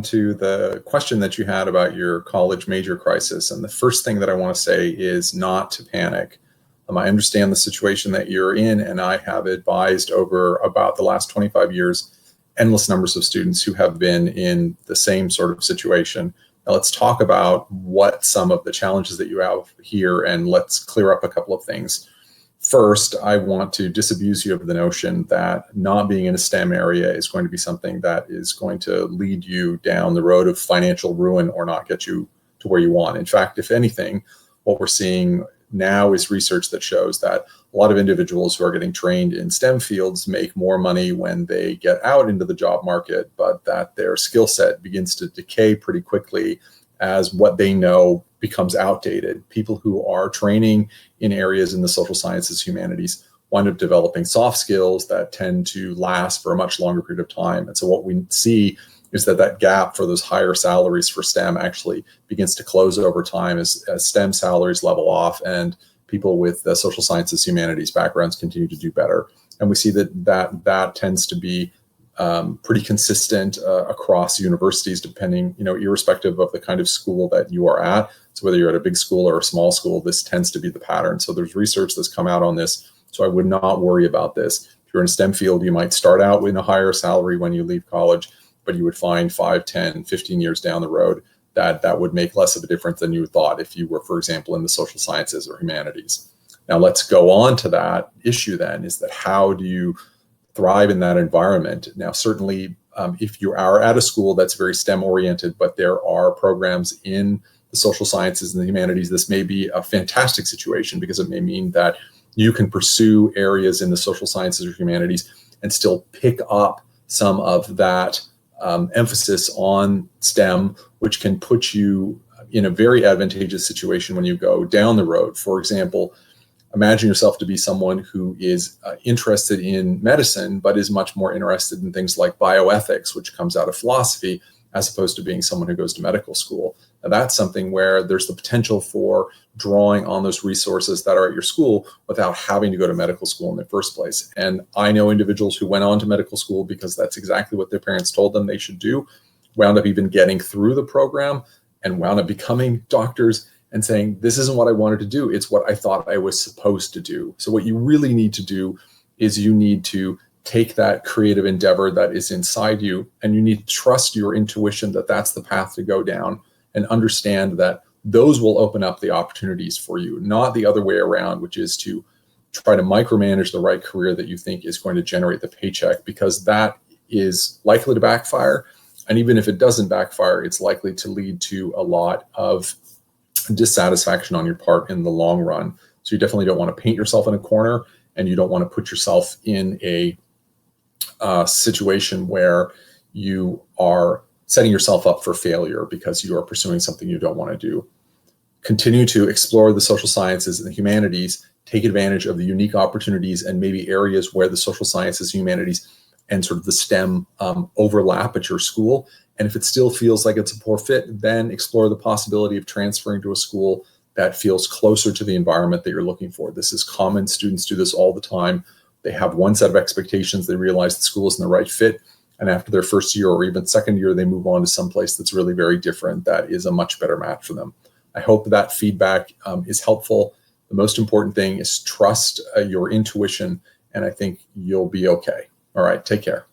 on to the question that you had about your college major crisis. And the first thing that I want to say is not to panic. I understand the situation that you're in, and I have advised over about the last 25 years endless numbers of students who have been in the same sort of situation. Now let's talk about what some of the challenges that you have here, and let's clear up a couple of things. First, I want to disabuse you of the notion that not being in a STEM area is going to be something that is going to lead you down the road of financial ruin or not get you to where you want. In fact, if anything, what we're seeing now is research that shows that a lot of individuals who are getting trained in STEM fields make more money when they get out into the job market, but that their skill set begins to decay pretty quickly as what they know becomes outdated. People who are training in areas in the social sciences, humanities, wind up developing soft skills that tend to last for a much longer period of time. And so what we see is that gap for those higher salaries for STEM actually begins to close over time as STEM salaries level off and people with the social sciences, humanities backgrounds continue to do better. And we see that tends to be pretty consistent across universities, depending, irrespective of the kind of school that you are at. So whether you're at a big school or a small school, this tends to be the pattern. So there's research that's come out on this. So I would not worry about this. If you're in a STEM field, you might start out with a higher salary when you leave college, but you would find 5, 10, 15 years down the road that would make less of a difference than you thought if you were, for example, in the social sciences or humanities. Now let's go on to that issue then, is that how do you thrive in that environment? Now, certainly, if you are at a school that's very STEM oriented, but there are programs in the social sciences and the humanities, this may be a fantastic situation because it may mean that you can pursue areas in the social sciences or humanities and still pick up some of that emphasis on STEM, which can put you in a very advantageous situation when you go down the road. For example, imagine yourself to be someone who is interested in medicine, but is much more interested in things like bioethics, which comes out of philosophy, as opposed to being someone who goes to medical school. Now, that's something where there's the potential for drawing on those resources that are at your school without having to go to medical school in the first place. And I know individuals who went on to medical school because that's exactly what their parents told them they should do, wound up even getting through the program and wound up becoming doctors and saying, this isn't what I wanted to do. It's what I thought I was supposed to do. So what you really need to do is you need to take that creative endeavor that is inside you, and you need to trust your intuition that that's the path to go down, and understand that those will open up the opportunities for you, not the other way around, which is to try to micromanage the right career that you think is going to generate the paycheck, because that is likely to backfire. And even if it doesn't backfire, it's likely to lead to a lot of dissatisfaction on your part in the long run. So you definitely don't want to paint yourself in a corner, and you don't want to put yourself in a situation where you are setting yourself up for failure because you are pursuing something you don't want to do. Continue to explore the social sciences and the humanities, take advantage of the unique opportunities and maybe areas where the social sciences, humanities, and sort of the STEM overlap at your school. And if it still feels like it's a poor fit, then explore the possibility of transferring to a school that feels closer to the environment that you're looking for. This is common. Students do this all the time. They have one set of expectations. They realize the school isn't the right fit. And after their first year or even second year, they move on to someplace that's really very different, that is a much better match for them. I hope that feedback is helpful. The most important thing is trust your intuition, and I think you'll be okay. All right, take care.